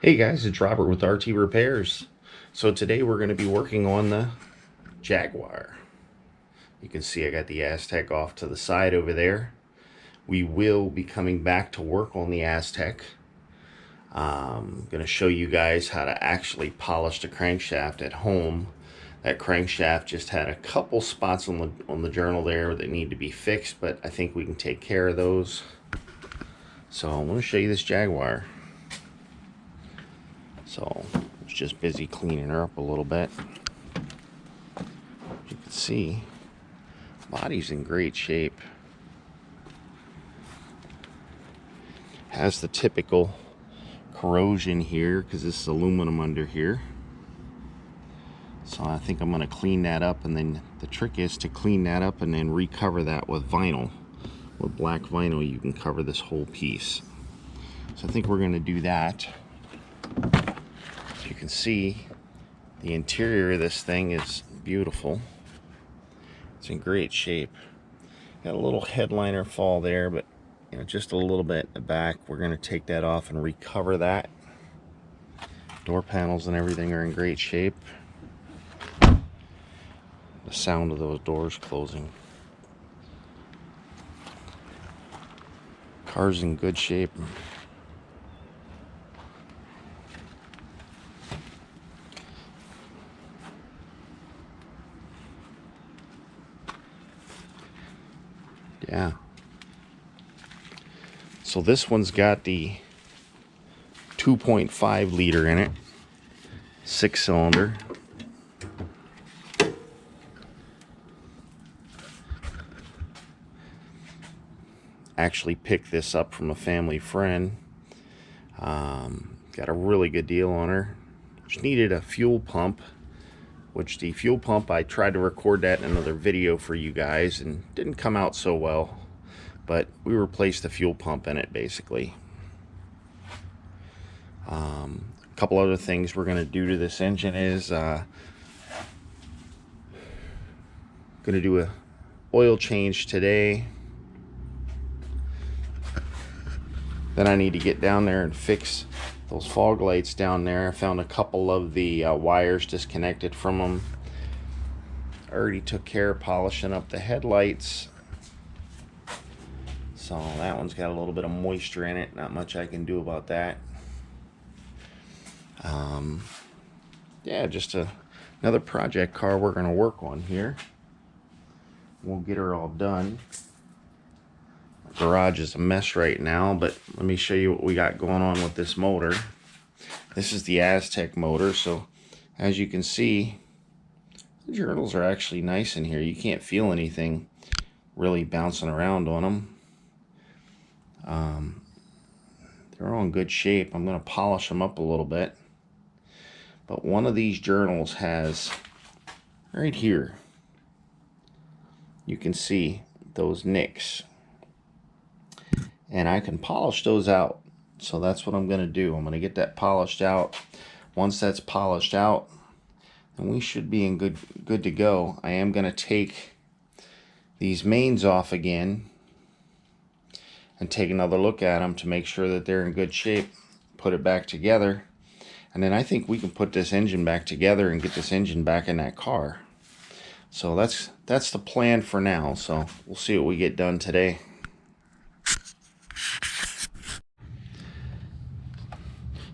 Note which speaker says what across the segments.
Speaker 1: Hey guys, it's Robert with RT Repairs. So today we're going to be working on the Jaguar. You can see I got the Aztek off to the side over there. We will be coming back to work on the Aztek. I'm going to show you guys how to actually polish the crankshaft at home. That crankshaft just had a couple spots on the journal there that need to be fixed, but I think we can take care of those. So I want to show you this Jaguar. So I was just busy cleaning her up a little bit. As you can see, body's in great shape. Has the typical corrosion here because this is aluminum under here. So I think I'm going to clean that up, and then the trick is to clean that up and then recover that with vinyl. With black vinyl you can cover this whole piece. So I think we're going to do that. As you can see, the interior of this thing is beautiful. It's in great shape. Got a little headliner fall there, but just a little bit in the back. We're going to take that off and recover that. Door panels and everything are in great shape. The sound of those doors closing. Car's in good shape. Yeah. So this one's got the 2.5 liter in it, 6-cylinder. Actually picked this up from a family friend. Got a really good deal on her. Just needed a fuel pump, which the fuel pump, I tried to record that in another video for you guys and didn't come out so well, but we replaced the fuel pump in it basically. A couple other things we're going to do to this engine is going to do a oil change today. Then I need to get down there and fix those fog lights down there. I found a couple of the wires disconnected from them. I already took care of polishing up the headlights. So that one's got a little bit of moisture in it. Not much I can do about that. Yeah, just another project car we're going to work on here. We'll get her all done. The garage is a mess right now, but let me show you what we got going on with this motor. This is the Aztek motor, so as you can see, the journals are actually nice in here. You can't feel anything really bouncing around on them. They're all in good shape. I'm going to polish them up a little bit. But one of these journals has, right here, you can see those nicks. And I can polish those out. So that's what I'm going to do. I'm going to get that polished out. Once that's polished out, then we should be in good to go. I am going to take these mains off again and take another look at them to make sure that they're in good shape. Put it back together. And then I think we can put this engine back together and get this engine back in that car. So that's the plan for now. So we'll see what we get done today.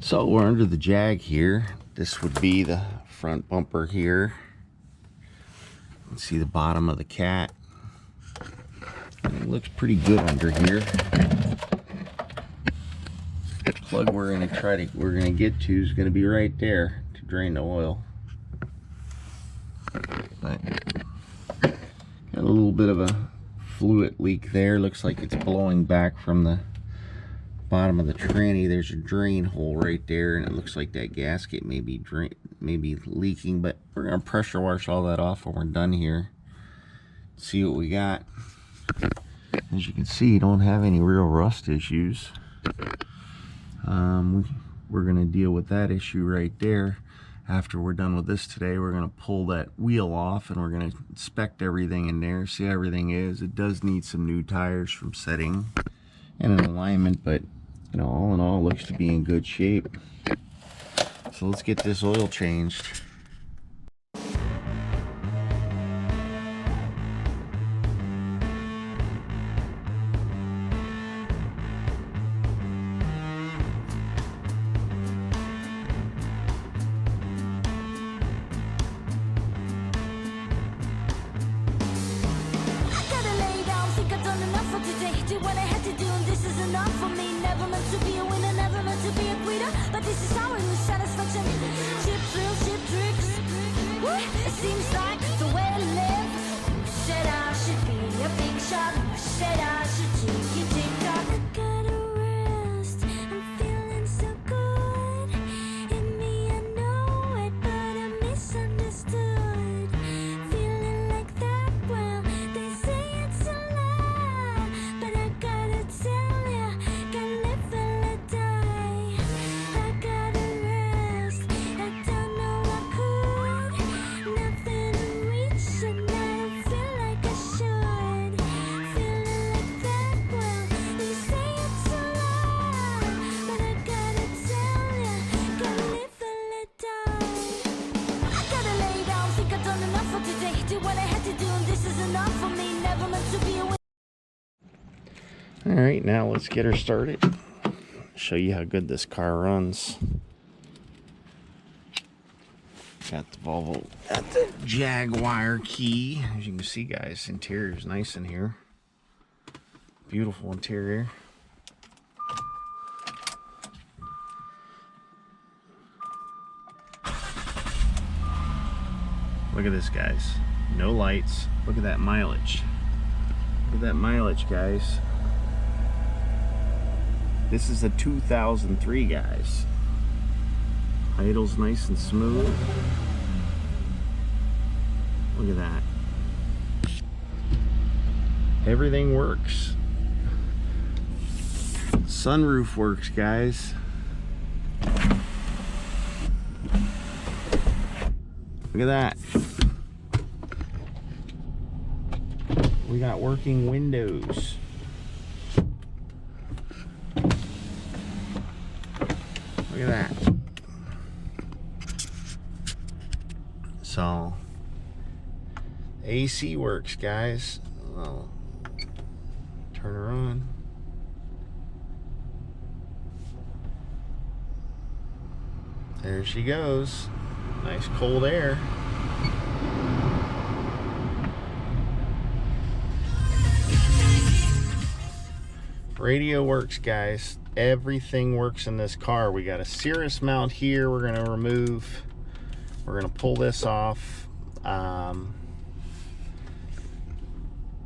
Speaker 1: So we're under the Jag here. This would be the front bumper here. You can see the bottom of the cat. It looks pretty good under here. The plug we're gonna get to is gonna be right there to drain the oil. But got a little bit of a fluid leak there. Looks like it's blowing back from the bottom of the tranny. There's a drain hole right there, and it looks like that gasket may be leaking, but we're gonna pressure wash all that off when we're done here. See what we got. As you can see, you don't have any real rust issues. We're gonna deal with that issue right there. After we're done with this today, we're gonna pull that wheel off and we're gonna inspect everything in there, see how everything is. It does need some new tires from setting and an alignment, but all in all, looks to be in good shape. So let's get this oil changed. Alright, now let's get her started. Show you how good this car runs. Got the Volvo, got the Jaguar key. As you can see, guys, interior is nice in here. Beautiful interior. Look at this, guys. No lights. Look at that mileage. Look at that mileage, guys. This is a 2003, guys. Idle's nice and smooth. Look at that. Everything works. Sunroof works, guys. Look at that. We got working windows. Look at that. So, AC works, guys. I'll turn her on. There she goes. Nice cold air. Radio works, guys. Everything works in this car. We got a Cirrus mount here we're going to remove. We're going to pull this off.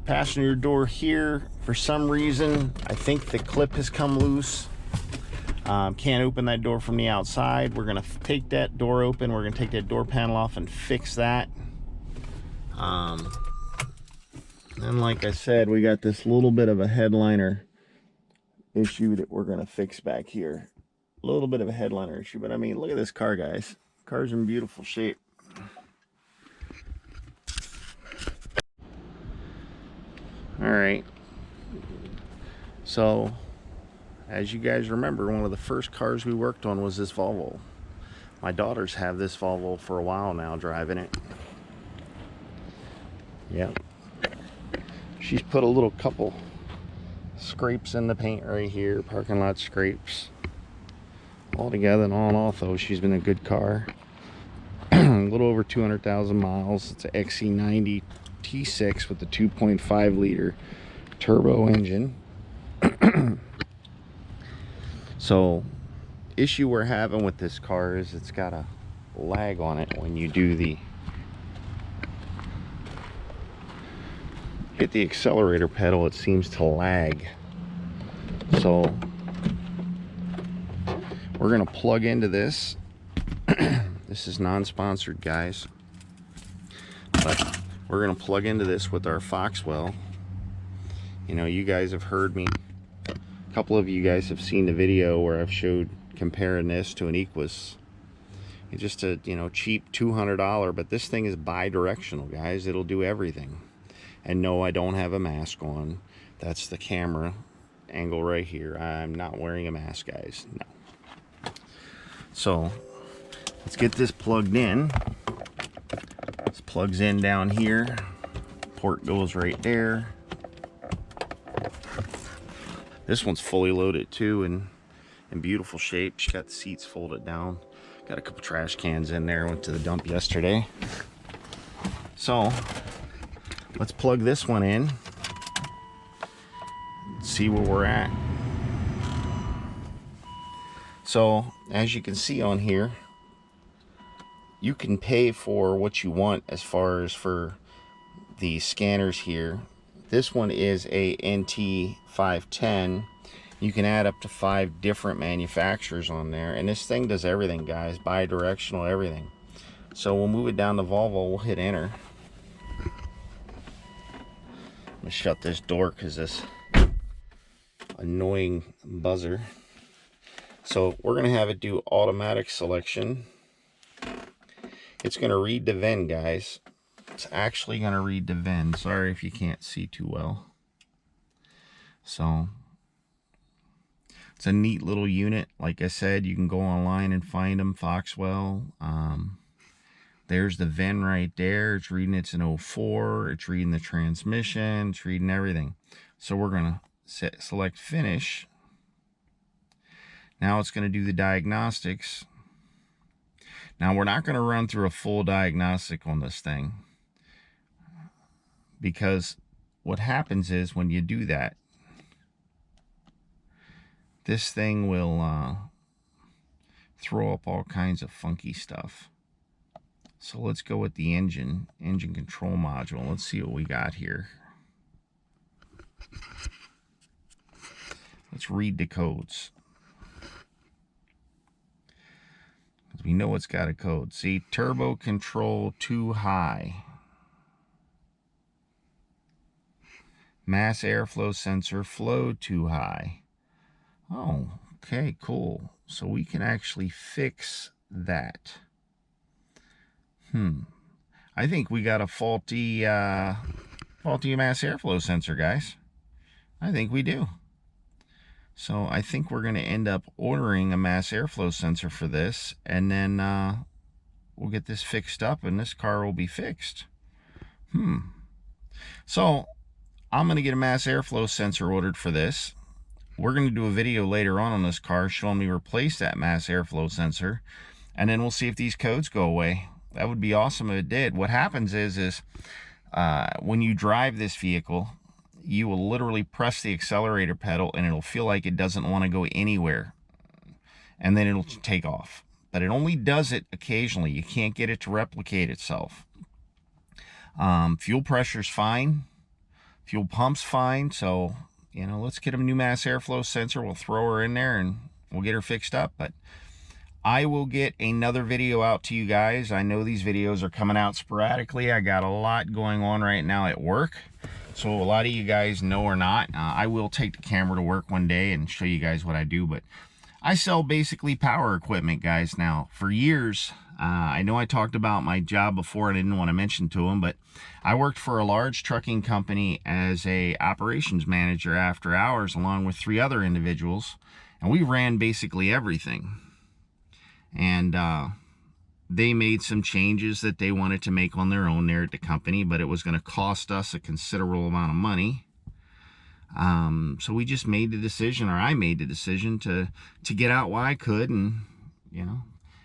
Speaker 1: Passenger door here, for some reason, I think the clip has come loose. Can't open that door from the outside. We're going to take that door open. We're going to take that door panel off and fix that. And like I said, we got this little bit of a headliner issue that we're going to fix back here. A little bit of a headliner issue, but I mean, look at this car, guys. Car's in beautiful shape. All right. So, as you guys remember, one of the first cars we worked on was this Volvo. My daughters have this Volvo for a while now, driving it. Yep. She's put a little couple scrapes in the paint right here, parking lot scrapes. All together and all in all, though, she's been a good car. A little over 200,000 miles. It's an XC90 T6 with a 2.5 liter turbo engine. So, issue we're having with this car is it's got a lag on it when you do the hit the accelerator pedal. It seems to lag. So we're gonna plug into this. This is non-sponsored, guys, but we're gonna plug into this with our Foxwell. You know, you guys have heard me. A couple of you guys have seen the video where I've showed comparing this to an Equus. It's just a, you know, cheap $200, but this thing is bi-directional, guys. It'll do everything. And no, I don't have a mask on. That's the camera angle right here. I'm not wearing a mask, guys. No. So Let's get this plugged in. This plugs in down here. Port goes right there. This one's fully loaded too, and in beautiful shape. She's got the seats folded down. Got a couple trash cans in there. Went to the dump yesterday. So let's plug this one in. See where we're at. So as you can see on here, you can pay for what you want as far as for the scanners here. This one is a NT510. You can add up to 5 different manufacturers on there, and this thing does everything, guys. Bi-directional, everything. So we'll move it down to Volvo. We'll hit enter. I'm gonna shut this door because this annoying buzzer. So we're gonna have it do automatic selection. It's gonna read the VIN, guys. It's actually gonna read the VIN. Sorry if you can't see too well. So it's a neat little unit. Like I said, you can go online and find them. Foxwell. There's the VIN right there. It's reading it's an 04. It's reading the transmission. It's reading everything. So we're gonna select finish. Now it's gonna do the diagnostics. Now we're not gonna run through a full diagnostic on this thing, because what happens is when you do that, this thing will throw up all kinds of funky stuff. So let's go with the engine control module. Let's see what we got here. Let's read the codes. We know it's got a code. See, turbo control too high. Mass airflow sensor flow too high. Oh, okay, cool. So we can actually fix that. I think we got a faulty mass airflow sensor, guys. I think we do. So I think we're going to end up ordering a mass airflow sensor for this, and then we'll get this fixed up and this car will be fixed. So I'm going to get a mass airflow sensor ordered for this. We're going to do a video later on this car showing me replace that mass airflow sensor, and then we'll see if these codes go away. That would be awesome if it did. What happens is when you drive this vehicle, you will literally press the accelerator pedal and it'll feel like it doesn't want to go anywhere, and then it'll take off. But it only does it occasionally. You can't get it to replicate itself. Fuel pressure's fine. Fuel pump's fine. So, you know, let's get a new mass airflow sensor. We'll throw her in there and we'll get her fixed up. But I will get another video out to you guys. I know these videos are coming out sporadically. I got a lot going on right now at work. So a lot of you guys know or not, I will take the camera to work one day and show you guys what I do. But I sell basically power equipment, guys. Now, for years, I know I talked about my job before and I didn't want to mention to them, but I worked for a large trucking company as a operations manager after hours, along with 3 other individuals, and we ran basically everything. And they made some changes that they wanted to make on their own there at the company, but it was going to cost us a considerable amount of money. So we just made the decision, or I made the decision to get out while I could, and you know,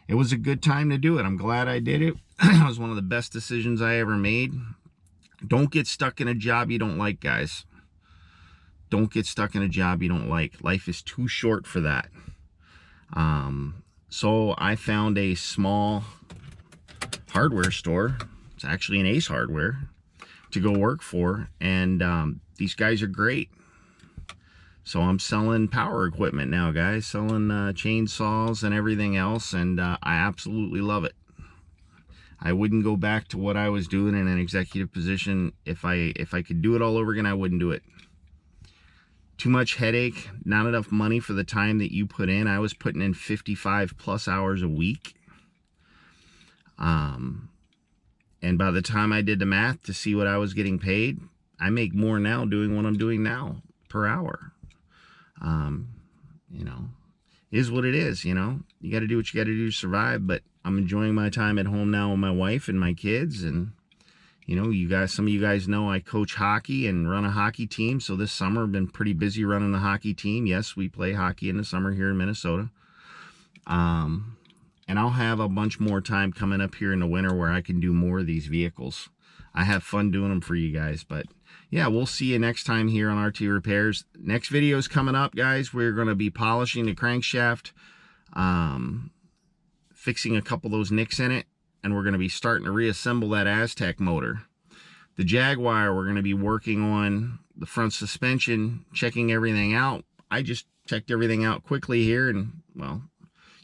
Speaker 1: it was a good time to do it. I'm glad I did it. It was one of the best decisions I ever made. Don't get stuck in a job you don't like, guys. Don't get stuck in a job you don't like. Life is too short for that. So I found a small hardware store. It's actually an Ace Hardware to go work for, and these guys are great. So I'm selling power equipment now, guys, selling chainsaws and everything else, and I absolutely love it. I wouldn't go back to what I was doing in an executive position. If I could do it all over again, I wouldn't do it. Too much headache, not enough money for the time that you put in. I was putting in 55+ hours a week. And by the time I did the math to see what I was getting paid, I make more now doing what I'm doing now per hour. You know, is what it is, you know. You got to do what you got to do to survive, but I'm enjoying my time at home now with my wife and my kids. And you know, you guys, some of you guys know I coach hockey and run a hockey team, so this summer I've been pretty busy running the hockey team. Yes, we play hockey in the summer here in Minnesota. And I'll have a bunch more time coming up here in the winter where I can do more of these vehicles. I have fun doing them for you guys. But yeah, we'll see you next time here on RT Repairs. Next video is coming up, guys. We're going to be polishing the crankshaft, fixing a couple of those nicks in it, and we're going to be starting to reassemble that Aztek motor. The Jaguar, we're going to be working on the front suspension, checking everything out. I just checked everything out quickly here, and well,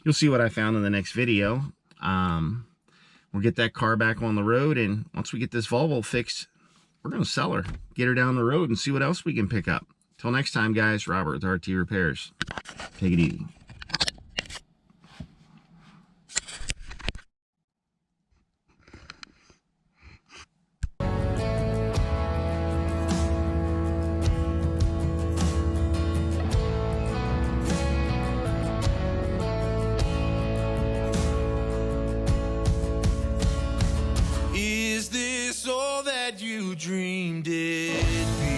Speaker 1: you'll see what I found in the next video. We'll get that car back on the road, and once we get this Volvo fixed, we're going to sell her, get her down the road, and see what else we can pick up. Till next time, guys, Robert with RT Repairs. Take it easy.
Speaker 2: Is this all that you dreamed it'd be?